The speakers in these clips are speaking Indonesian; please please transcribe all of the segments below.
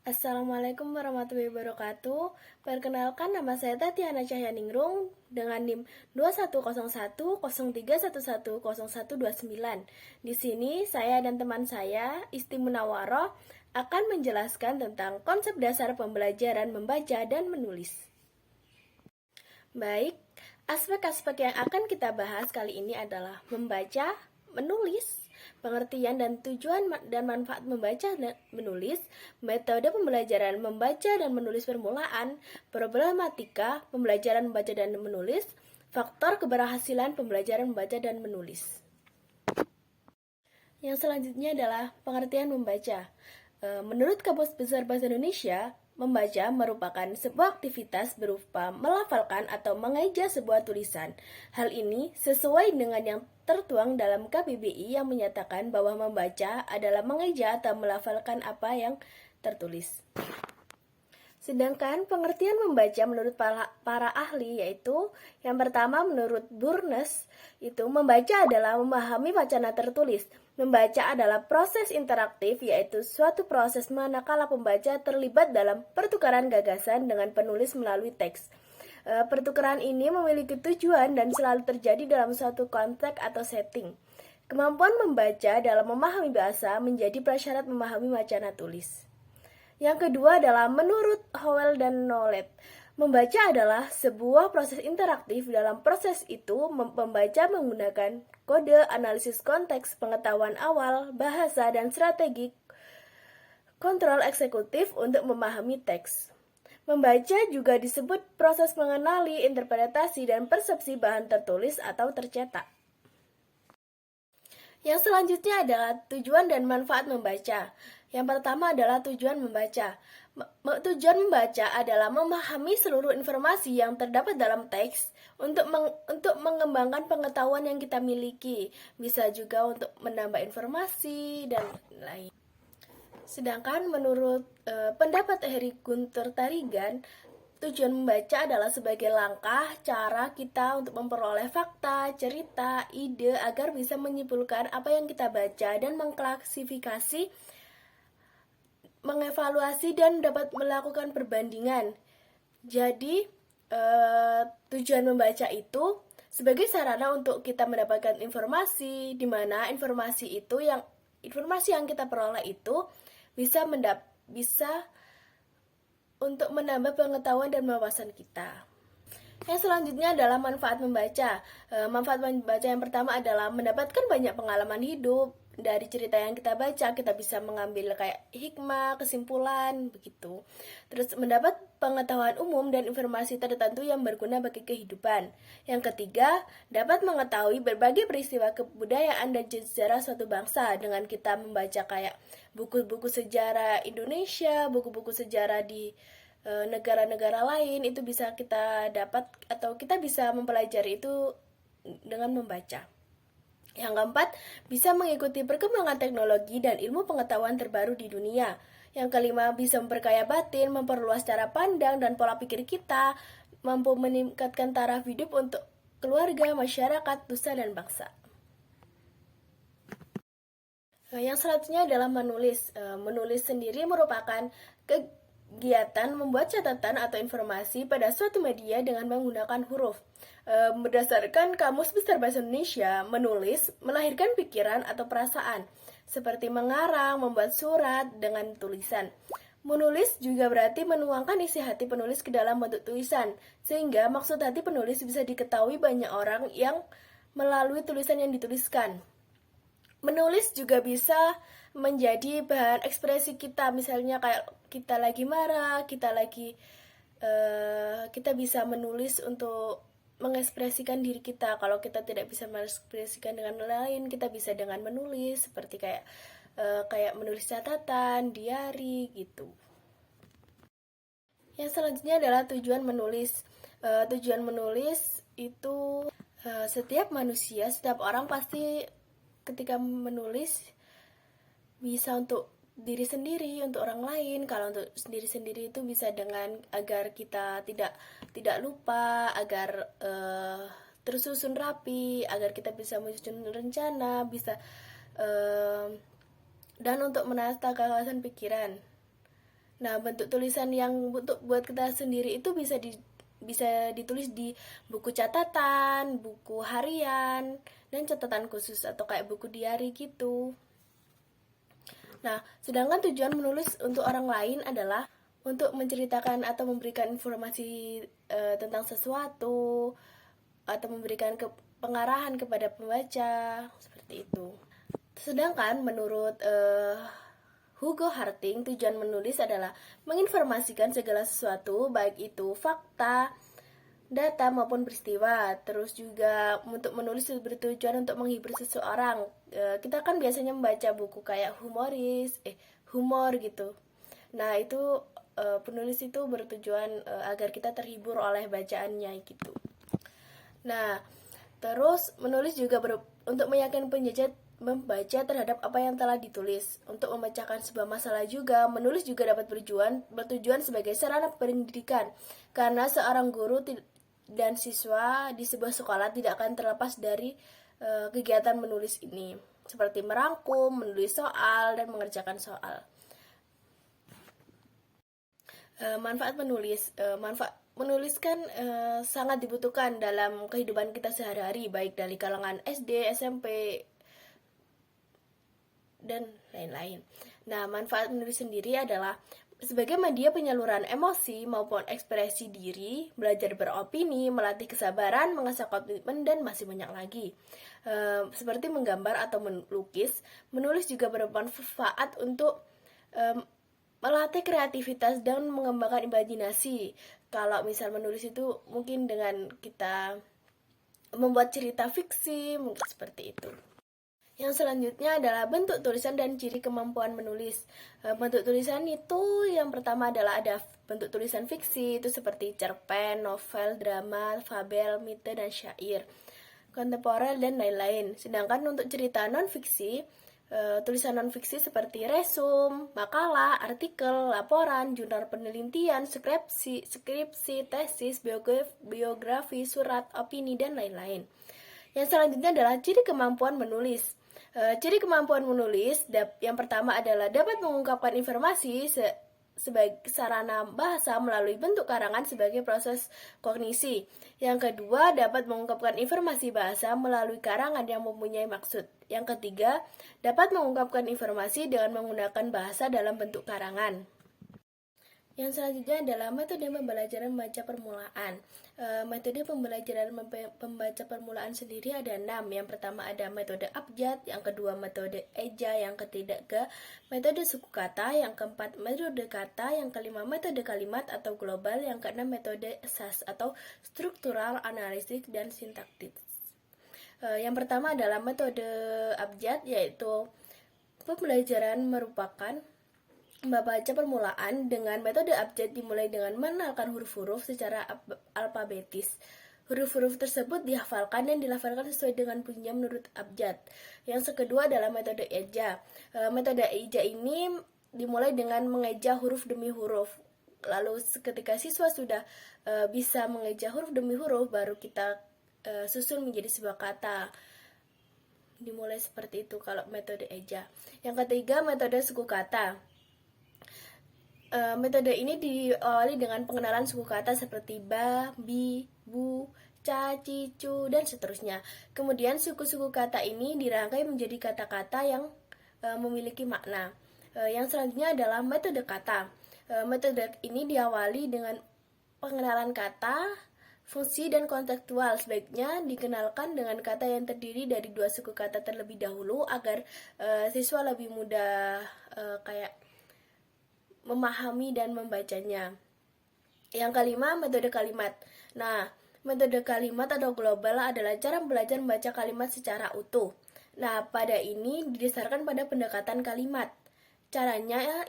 Assalamualaikum warahmatullahi wabarakatuh. Perkenalkan, nama saya Tatiana Cahyaningrum dengan NIM 210103110129. Di sini saya dan teman saya, Isti Munawaroh, akan menjelaskan tentang konsep dasar pembelajaran membaca dan menulis. Baik, aspek-aspek yang akan kita bahas kali ini adalah membaca, menulis, pengertian dan tujuan dan manfaat membaca dan menulis, metode pembelajaran membaca dan menulis permulaan, problematika pembelajaran membaca dan menulis, faktor keberhasilan pembelajaran membaca dan menulis. Yang selanjutnya adalah pengertian membaca. Menurut Kamus Besar Bahasa Indonesia, membaca merupakan sebuah aktivitas berupa melafalkan atau mengeja sebuah tulisan. Hal ini sesuai dengan yang tertuang dalam KBBI yang menyatakan bahwa membaca adalah mengeja atau melafalkan apa yang tertulis. Sedangkan pengertian membaca menurut para ahli yaitu yang pertama menurut Burnes itu membaca adalah memahami wacana tertulis. Membaca adalah proses interaktif yaitu suatu proses manakala pembaca terlibat dalam pertukaran gagasan dengan penulis melalui teks. Pertukaran ini memiliki tujuan dan selalu terjadi dalam suatu konteks atau setting. Kemampuan membaca dalam memahami bahasa menjadi prasyarat memahami wacana tulis. Yang kedua adalah menurut Howell dan Knowles, membaca adalah sebuah proses interaktif. Dalam proses itu, membaca menggunakan kode, analisis konteks, pengetahuan awal, bahasa, dan strategi kontrol eksekutif untuk memahami teks. Membaca juga disebut proses mengenali, interpretasi, dan persepsi bahan tertulis atau tercetak. Yang selanjutnya adalah tujuan dan manfaat membaca. Yang pertama adalah tujuan membaca. Tujuan membaca adalah memahami seluruh informasi yang terdapat dalam teks untuk mengembangkan pengetahuan yang kita miliki. Bisa juga untuk menambah informasi dan lain. Sedangkan menurut pendapat Harry Gunter Tarigan, tujuan membaca adalah sebagai langkah cara kita untuk memperoleh fakta, cerita, ide agar bisa menyimpulkan apa yang kita baca dan mengklasifikasi, mengevaluasi dan dapat melakukan perbandingan. Jadi tujuan membaca itu sebagai sarana untuk kita mendapatkan informasi, di mana informasi yang kita peroleh itu bisa untuk menambah pengetahuan dan wawasan kita. Yang selanjutnya adalah manfaat membaca. Manfaat membaca yang pertama adalah mendapatkan banyak pengalaman hidup. Dari cerita yang kita baca, kita bisa mengambil kayak hikmah, kesimpulan, begitu. Terus mendapat pengetahuan umum dan informasi tertentu yang berguna bagi kehidupan. Yang ketiga, dapat mengetahui berbagai peristiwa kebudayaan dan sejarah suatu bangsa dengan kita membaca kayak buku-buku sejarah Indonesia, buku-buku sejarah di negara-negara lain. Itu bisa kita dapat atau kita bisa mempelajari itu dengan membaca. Yang keempat, bisa mengikuti perkembangan teknologi dan ilmu pengetahuan terbaru di dunia. Yang kelima, bisa memperkaya batin, memperluas cara pandang dan pola pikir kita, mampu meningkatkan taraf hidup untuk keluarga, masyarakat, nusa, dan bangsa. Yang selanjutnya adalah menulis. Menulis sendiri merupakan kegiatan membuat catatan atau informasi pada suatu media dengan menggunakan huruf. Berdasarkan Kamus Besar Bahasa Indonesia, menulis melahirkan pikiran atau perasaan, seperti mengarang, membuat surat dengan tulisan. Menulis juga berarti menuangkan isi hati penulis ke dalam bentuk tulisan, sehingga maksud hati penulis bisa diketahui banyak orang yang melalui tulisan yang dituliskan. Menulis juga bisa menjadi bahan ekspresi kita, misalnya kayak kita lagi marah, kita bisa menulis untuk mengekspresikan diri kita. Kalau kita tidak bisa mengekspresikan dengan lain, kita bisa dengan menulis, seperti kayak menulis catatan, diary gitu. Yang selanjutnya adalah tujuan menulis. Tujuan menulis itu setiap manusia, setiap orang pasti ketika menulis bisa untuk diri sendiri, untuk orang lain. Kalau untuk diri sendiri itu bisa dengan agar kita tidak lupa, agar tersusun rapi, agar kita bisa menyusun rencana, dan untuk menata kawasan pikiran. Nah, bentuk tulisan yang buat kita sendiri itu bisa ditulis di buku catatan, buku harian, dan catatan khusus atau kayak buku diary gitu. Nah, sedangkan tujuan menulis untuk orang lain adalah untuk menceritakan atau memberikan informasi tentang sesuatu atau memberikan pengarahan kepada pembaca seperti itu. Sedangkan menurut Hugo Harting, tujuan menulis adalah menginformasikan segala sesuatu, baik itu fakta, data maupun peristiwa. Terus juga untuk menulis bertujuan untuk menghibur seseorang. Kita kan biasanya membaca buku kayak humor gitu. Nah, itu penulis itu bertujuan agar kita terhibur oleh bacaannya gitu. Nah, terus menulis juga untuk meyakinkan membaca terhadap apa yang telah ditulis. Untuk memecahkan sebuah masalah juga, menulis juga dapat bertujuan sebagai sarana pendidikan. Karena seorang guru dan siswa di sebuah sekolah tidak akan terlepas dari kegiatan menulis ini. Seperti merangkum, menulis soal, dan mengerjakan soal. Manfaat menulis kan sangat dibutuhkan dalam kehidupan kita sehari-hari, baik dari kalangan SD, SMP, dan lain-lain. Nah, manfaat menulis sendiri adalah sebagai media penyaluran emosi maupun ekspresi diri, belajar beropini, melatih kesabaran, mengasah komitmen, dan masih banyak lagi. Seperti menggambar atau melukis, menulis juga bermanfaat untuk melatih kreativitas dan mengembangkan imajinasi. Kalau misal menulis itu mungkin dengan kita membuat cerita fiksi, mungkin seperti itu. Yang selanjutnya adalah bentuk tulisan dan ciri kemampuan menulis. Bentuk tulisan itu yang pertama adalah ada bentuk tulisan fiksi, itu seperti cerpen, novel, drama, fabel, mite, dan syair, kontemporer, dan lain-lain. Sedangkan untuk cerita non-fiksi, tulisan non-fiksi seperti resum, makalah, artikel, laporan, jurnal penelitian, skripsi, tesis, biografi, surat, opini, dan lain-lain. Yang selanjutnya adalah ciri kemampuan menulis. Ciri kemampuan menulis yang pertama adalah dapat mengungkapkan informasi sebagai sarana bahasa melalui bentuk karangan sebagai proses kognisi. Yang kedua, dapat mengungkapkan informasi bahasa melalui karangan yang mempunyai maksud. Yang ketiga, dapat mengungkapkan informasi dengan menggunakan bahasa dalam bentuk karangan. Yang selanjutnya adalah metode pembelajaran membaca permulaan. Metode pembelajaran membaca permulaan sendiri ada 6. Yang pertama ada metode abjad, yang kedua metode eja, yang ketiga metode suku kata, yang keempat metode kata, yang kelima metode kalimat atau global, yang keenam metode SAS atau struktural, analitik, dan sintaktis. Yang pertama adalah metode abjad, yaitu pembelajaran merupakan membaca permulaan dengan metode abjad dimulai dengan mengenalkan huruf-huruf secara alfabetis. Huruf-huruf tersebut dihafalkan dan dilafalkan sesuai dengan bunyinya menurut abjad. Yang kedua adalah metode eja. Metode eja ini dimulai dengan mengeja huruf demi huruf. Lalu ketika siswa sudah bisa mengeja huruf demi huruf, baru kita susun menjadi sebuah kata. Dimulai seperti itu kalau metode eja. Yang ketiga metode suku kata. Metode ini diawali dengan pengenalan suku kata seperti ba, bi, bu, ca, ci, cu, dan seterusnya. Kemudian suku-suku kata ini dirangkai menjadi kata-kata yang memiliki makna. Yang selanjutnya adalah metode kata. Metode ini diawali dengan pengenalan kata, fungsi, dan kontekstual. Sebaiknya dikenalkan dengan kata yang terdiri dari dua suku kata terlebih dahulu agar siswa lebih mudah memahami dan membacanya. Yang kelima, metode kalimat. Nah, metode kalimat atau global adalah cara belajar membaca kalimat secara utuh. Nah, pada ini didasarkan pada pendekatan kalimat. Caranya,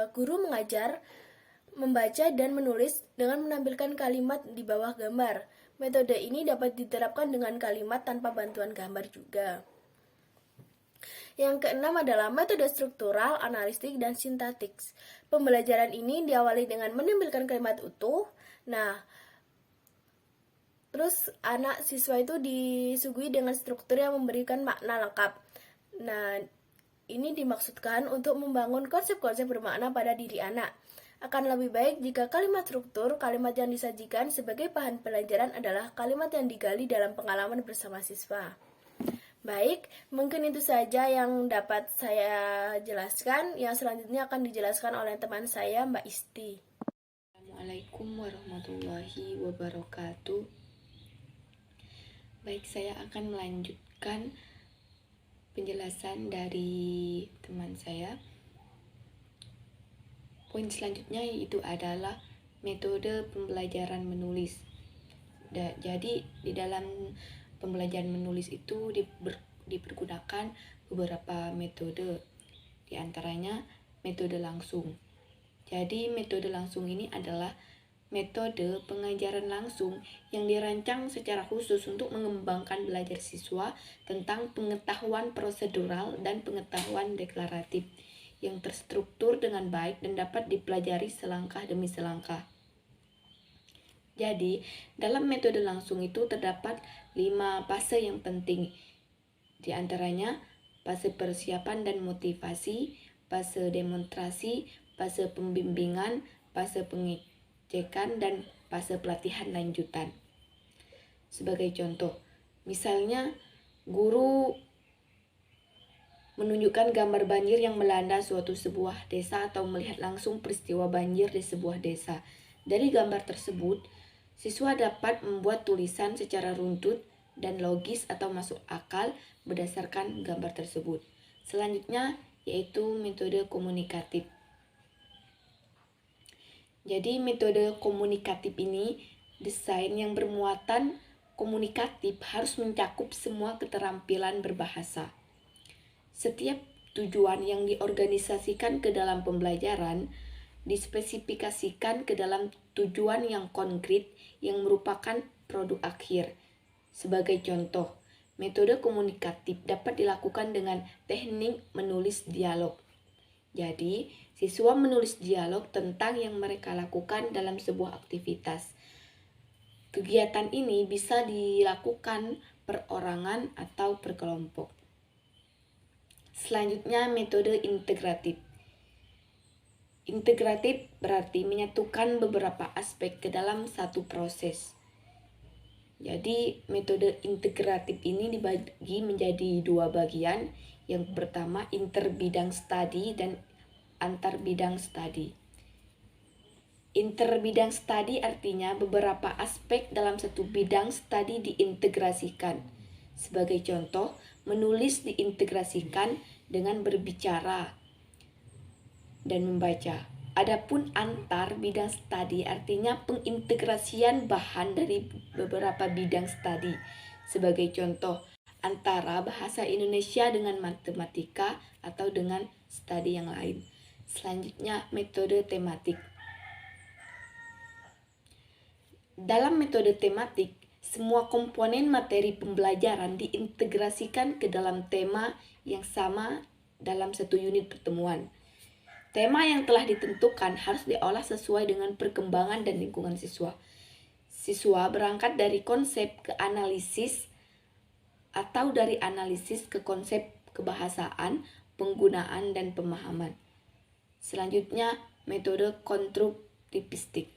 guru mengajar membaca dan menulis dengan menampilkan kalimat di bawah gambar. Metode ini dapat diterapkan dengan kalimat tanpa bantuan gambar juga. Yang keenam adalah metode struktural, analitik, dan sintaktik. Pembelajaran ini diawali dengan menampilkan kalimat utuh. Nah, terus anak siswa itu disuguhi dengan struktur yang memberikan makna lengkap. Nah, Ini dimaksudkan untuk membangun konsep-konsep bermakna pada diri anak. Akan lebih baik jika kalimat struktur, kalimat yang disajikan sebagai bahan pelajaran adalah kalimat yang digali dalam pengalaman bersama siswa. Baik, mungkin itu saja yang dapat saya jelaskan. Yang selanjutnya akan dijelaskan oleh teman saya, Mbak Isti. Assalamualaikum warahmatullahi wabarakatuh. Baik, saya akan melanjutkan penjelasan dari teman saya. Poin selanjutnya yaitu adalah metode pembelajaran menulis. Jadi di dalam pembelajaran menulis itu dipergunakan beberapa metode, di antaranya metode langsung. Jadi metode langsung ini adalah metode pengajaran langsung yang dirancang secara khusus untuk mengembangkan belajar siswa tentang pengetahuan prosedural dan pengetahuan deklaratif yang terstruktur dengan baik dan dapat dipelajari selangkah demi selangkah. Jadi, dalam metode langsung itu terdapat 5 fase yang penting. Di antaranya, fase persiapan dan motivasi, fase demonstrasi, fase pembimbingan, fase pengecekan, dan fase pelatihan lanjutan. Sebagai contoh, misalnya guru menunjukkan gambar banjir yang melanda sebuah desa atau melihat langsung peristiwa banjir di sebuah desa. Dari gambar tersebut, siswa dapat membuat tulisan secara runtut dan logis atau masuk akal berdasarkan gambar tersebut. Selanjutnya yaitu metode komunikatif. Jadi metode komunikatif ini desain yang bermuatan komunikatif harus mencakup semua keterampilan berbahasa. Setiap tujuan yang diorganisasikan ke dalam pembelajaran dispesifikasikan ke dalam tujuan yang konkret yang merupakan produk akhir. Sebagai contoh, metode komunikatif dapat dilakukan dengan teknik menulis dialog. Jadi, siswa menulis dialog tentang yang mereka lakukan dalam sebuah aktivitas. Kegiatan ini bisa dilakukan perorangan atau per kelompok. Selanjutnya, metode integratif. Integratif berarti menyatukan beberapa aspek ke dalam satu proses. Jadi, metode integratif ini dibagi menjadi 2 bagian. Yang pertama, interbidang studi dan antarbidang studi. Interbidang studi artinya beberapa aspek dalam satu bidang studi diintegrasikan. Sebagai contoh, menulis diintegrasikan dengan berbicara dan membaca. Adapun antar bidang studi artinya pengintegrasian bahan dari beberapa bidang studi. Sebagai contoh, antara bahasa Indonesia dengan matematika atau dengan studi yang lain. Selanjutnya, metode tematik. Dalam metode tematik, semua komponen materi pembelajaran diintegrasikan ke dalam tema yang sama dalam satu unit pertemuan. Tema yang telah ditentukan harus diolah sesuai dengan perkembangan dan lingkungan siswa. Siswa berangkat dari konsep ke analisis atau dari analisis ke konsep kebahasaan, penggunaan, dan pemahaman. Selanjutnya, metode konstruktivistik.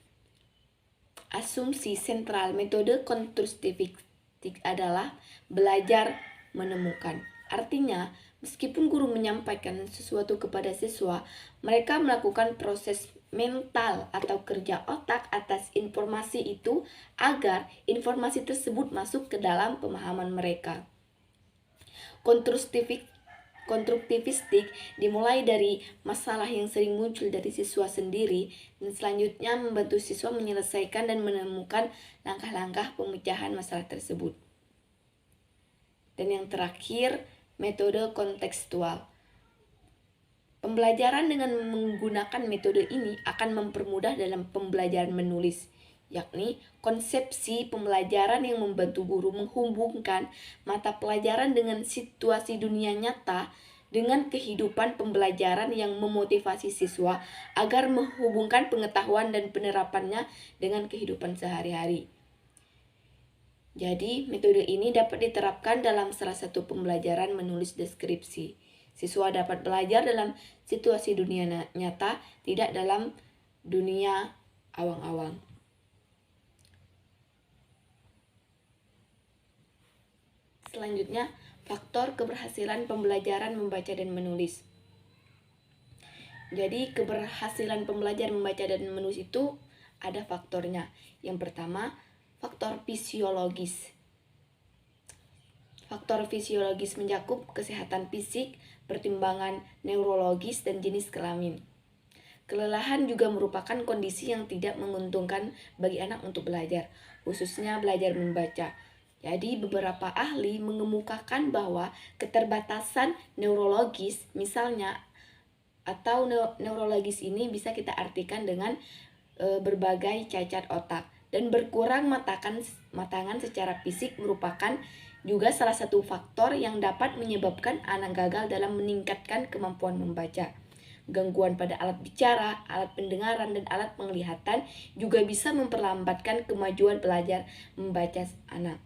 Asumsi sentral metode konstruktivistik adalah belajar menemukan. Artinya, meskipun guru menyampaikan sesuatu kepada siswa, mereka melakukan proses mental atau kerja otak atas informasi itu agar informasi tersebut masuk ke dalam pemahaman mereka. Konstruktivistik dimulai dari masalah yang sering muncul dari siswa sendiri dan selanjutnya membantu siswa menyelesaikan dan menemukan langkah-langkah pemecahan masalah tersebut. Dan yang terakhir, metode kontekstual. Pembelajaran dengan menggunakan metode ini akan mempermudah dalam pembelajaran menulis, yakni konsepsi pembelajaran yang membantu guru menghubungkan mata pelajaran dengan situasi dunia nyata dengan kehidupan pembelajaran yang memotivasi siswa agar menghubungkan pengetahuan dan penerapannya dengan kehidupan sehari-hari. Jadi, metode ini dapat diterapkan dalam salah satu pembelajaran menulis deskripsi. Siswa dapat belajar dalam situasi dunia nyata, tidak dalam dunia awang-awang. Selanjutnya, faktor keberhasilan pembelajaran membaca dan menulis. Jadi, keberhasilan pembelajaran membaca dan menulis itu ada faktornya. Yang pertama, faktor fisiologis. Faktor fisiologis mencakup kesehatan fisik, pertimbangan neurologis, dan jenis kelamin. Kelelahan juga merupakan kondisi yang tidak menguntungkan bagi anak untuk belajar, khususnya belajar membaca. Jadi beberapa ahli mengemukakan bahwa keterbatasan neurologis misalnya atau neurologis ini bisa kita artikan dengan berbagai cacat otak, dan berkurang matangan secara fisik merupakan juga salah satu faktor yang dapat menyebabkan anak gagal dalam meningkatkan kemampuan membaca. Gangguan pada alat bicara, alat pendengaran, dan alat penglihatan juga bisa memperlambatkan kemajuan belajar membaca anak.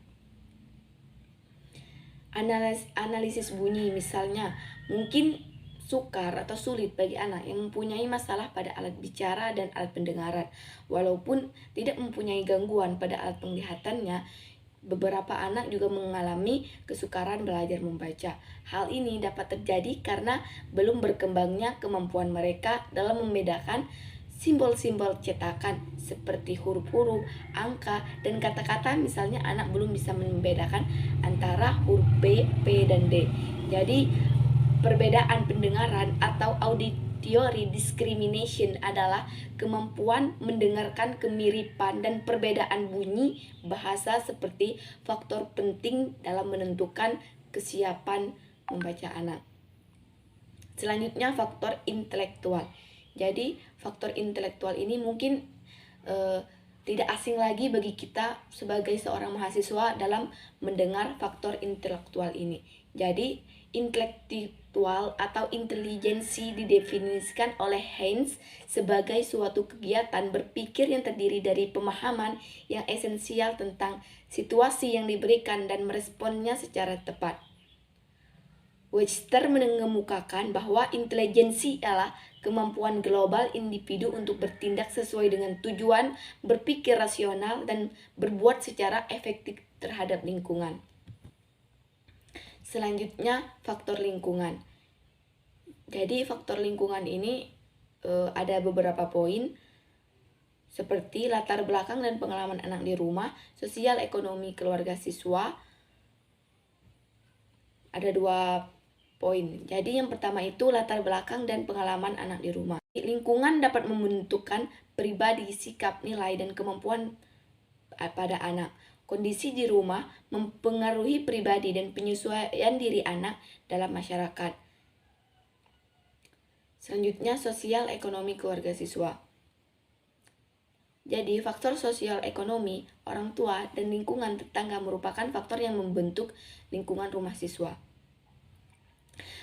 Analisis bunyi misalnya, mungkin sukar atau sulit bagi anak yang mempunyai masalah pada alat bicara dan alat pendengaran. Walaupun tidak mempunyai gangguan pada alat penglihatannya, beberapa anak juga mengalami kesukaran belajar membaca. Hal ini dapat terjadi karena belum berkembangnya kemampuan mereka dalam membedakan simbol-simbol cetakan seperti huruf-huruf, angka, dan kata-kata. Misalnya anak belum bisa membedakan antara huruf B, P, dan D. Jadi perbedaan pendengaran atau auditory discrimination adalah kemampuan mendengarkan kemiripan dan perbedaan bunyi bahasa seperti faktor penting dalam menentukan kesiapan membaca anak. Selanjutnya, faktor intelektual. Jadi faktor intelektual ini mungkin tidak asing lagi bagi kita sebagai seorang mahasiswa dalam mendengar faktor intelektual ini. Jadi intelektual atau intelijensi didefinisikan oleh Haynes sebagai suatu kegiatan berpikir yang terdiri dari pemahaman yang esensial tentang situasi yang diberikan dan meresponnya secara tepat. Webster mengemukakan bahwa intelijensi adalah kemampuan global individu untuk bertindak sesuai dengan tujuan, berpikir rasional, dan berbuat secara efektif terhadap lingkungan. Selanjutnya, faktor lingkungan. Jadi faktor lingkungan ini ada beberapa poin seperti latar belakang dan pengalaman anak di rumah, sosial ekonomi keluarga siswa. Ada 2 poin. Jadi yang pertama itu latar belakang dan pengalaman anak di rumah. Lingkungan dapat membentukkan pribadi, sikap, nilai, dan kemampuan pada anak. Kondisi di rumah mempengaruhi pribadi dan penyesuaian diri anak dalam masyarakat. Selanjutnya, sosial ekonomi keluarga siswa. Jadi, faktor sosial ekonomi, orang tua, dan lingkungan tetangga merupakan faktor yang membentuk lingkungan rumah siswa.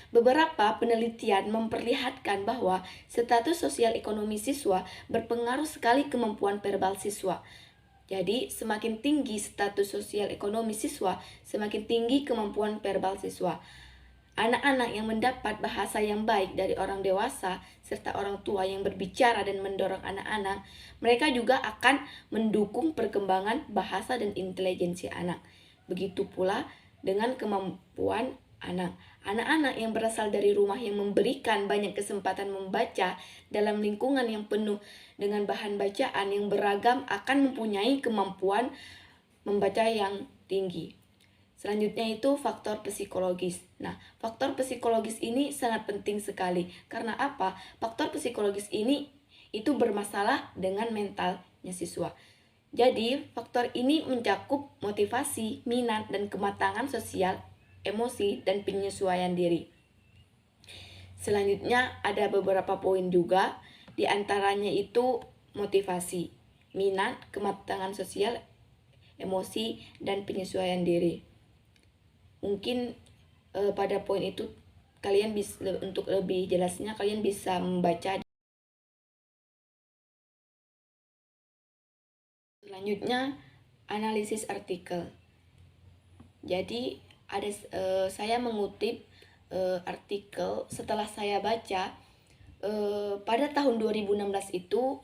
Beberapa penelitian memperlihatkan bahwa status sosial ekonomi siswa berpengaruh sekali kemampuan verbal siswa. Jadi, semakin tinggi status sosial ekonomi siswa, semakin tinggi kemampuan verbal siswa. Anak-anak yang mendapat bahasa yang baik dari orang dewasa serta orang tua yang berbicara dan mendorong anak-anak, mereka juga akan mendukung perkembangan bahasa dan intelijensi anak. Begitu pula dengan kemampuan anak. Anak-anak yang berasal dari rumah yang memberikan banyak kesempatan membaca dalam lingkungan yang penuh dengan bahan bacaan yang beragam akan mempunyai kemampuan membaca yang tinggi. Selanjutnya itu faktor psikologis. Nah, faktor psikologis ini sangat penting sekali. Karena apa? Faktor psikologis ini itu bermasalah dengan mentalnya siswa. Jadi, faktor ini mencakup motivasi, minat, dan kematangan sosial, emosi, dan penyesuaian diri. Selanjutnya ada beberapa poin juga, di antaranya itu motivasi, minat, kematangan sosial, emosi, dan penyesuaian diri. Mungkin pada poin itu kalian bisa, untuk lebih jelasnya kalian bisa membaca. Selanjutnya analisis artikel. Jadi saya mengutip artikel setelah saya baca pada tahun 2016 itu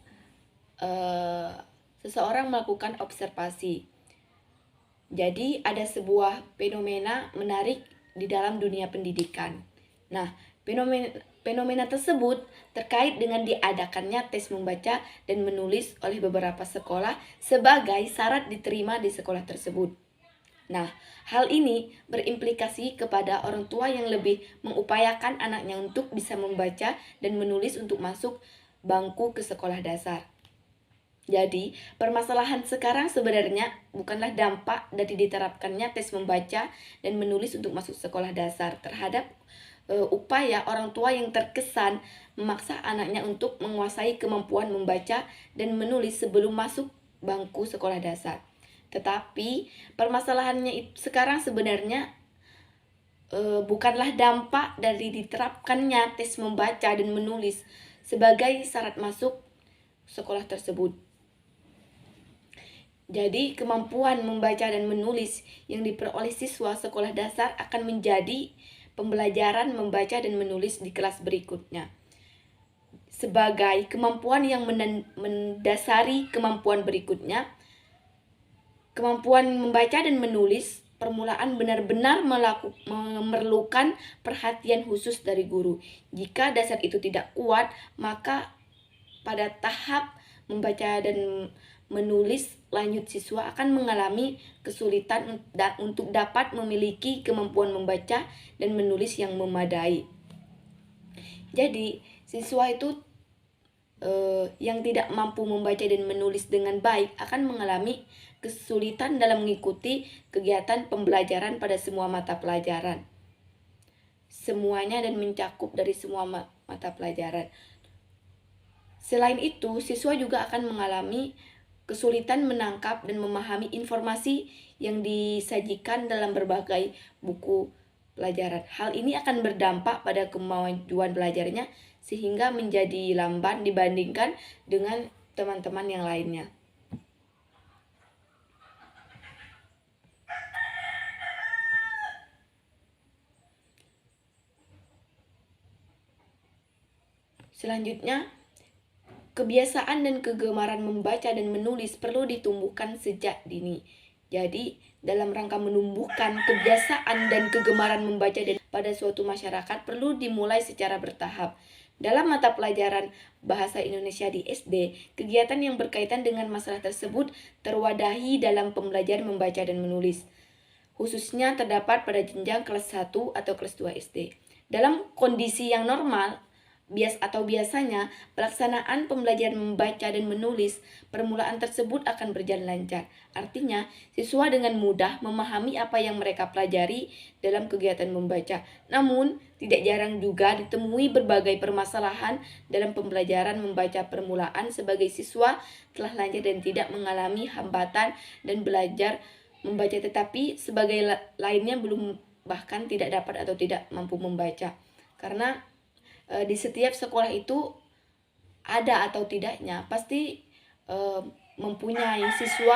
seseorang melakukan observasi. Jadi ada sebuah fenomena menarik di dalam dunia pendidikan. Nah, fenomena tersebut terkait dengan diadakannya tes membaca dan menulis oleh beberapa sekolah sebagai syarat diterima di sekolah tersebut. Nah, hal ini berimplikasi kepada orang tua yang lebih mengupayakan anaknya untuk bisa membaca dan menulis untuk masuk bangku ke sekolah dasar. Jadi, permasalahan sekarang sebenarnya bukanlah dampak dari diterapkannya tes membaca dan menulis untuk masuk sekolah dasar terhadap upaya orang tua yang terkesan memaksa anaknya untuk menguasai kemampuan membaca dan menulis sebelum masuk bangku sekolah dasar. Tetapi permasalahannya sekarang sebenarnya bukanlah dampak dari diterapkannya tes membaca dan menulis sebagai syarat masuk sekolah tersebut. Jadi, kemampuan membaca dan menulis yang diperoleh siswa sekolah dasar akan menjadi pembelajaran membaca dan menulis di kelas berikutnya. Sebagai kemampuan yang mendasari kemampuan berikutnya, kemampuan membaca dan menulis permulaan benar-benar memerlukan perhatian khusus dari guru. Jika dasar itu tidak kuat, maka pada tahap membaca dan menulis lanjut siswa akan mengalami kesulitan untuk dapat memiliki kemampuan membaca dan menulis yang memadai. Jadi, siswa itu yang tidak mampu membaca dan menulis dengan baik akan mengalami kesulitan dalam mengikuti kegiatan pembelajaran pada semua mata pelajaran. Semuanya dan mencakup dari semua mata pelajaran. Selain itu, siswa juga akan mengalami kesulitan menangkap dan memahami informasi yang disajikan dalam berbagai buku pelajaran. Hal ini akan berdampak pada kemajuan belajarnya sehingga menjadi lamban dibandingkan dengan teman-teman yang lainnya. Selanjutnya, kebiasaan dan kegemaran membaca dan menulis perlu ditumbuhkan sejak dini. Jadi, dalam rangka menumbuhkan kebiasaan dan kegemaran membaca pada suatu masyarakat perlu dimulai secara bertahap. Dalam mata pelajaran Bahasa Indonesia di SD, kegiatan yang berkaitan dengan masalah tersebut terwadahi dalam pembelajaran membaca dan menulis. Khususnya terdapat pada jenjang kelas 1 atau kelas 2 SD. Dalam kondisi yang normal, biasanya pelaksanaan pembelajaran membaca dan menulis permulaan tersebut akan berjalan lancar. Artinya, siswa dengan mudah memahami apa yang mereka pelajari dalam kegiatan membaca. Namun, tidak jarang juga ditemui berbagai permasalahan dalam pembelajaran membaca permulaan sebagai siswa telah lanjut dan tidak mengalami hambatan dan belajar membaca, tetapi sebagai lainnya belum bahkan tidak dapat atau tidak mampu membaca. Karena di setiap sekolah itu ada atau tidaknya pasti mempunyai siswa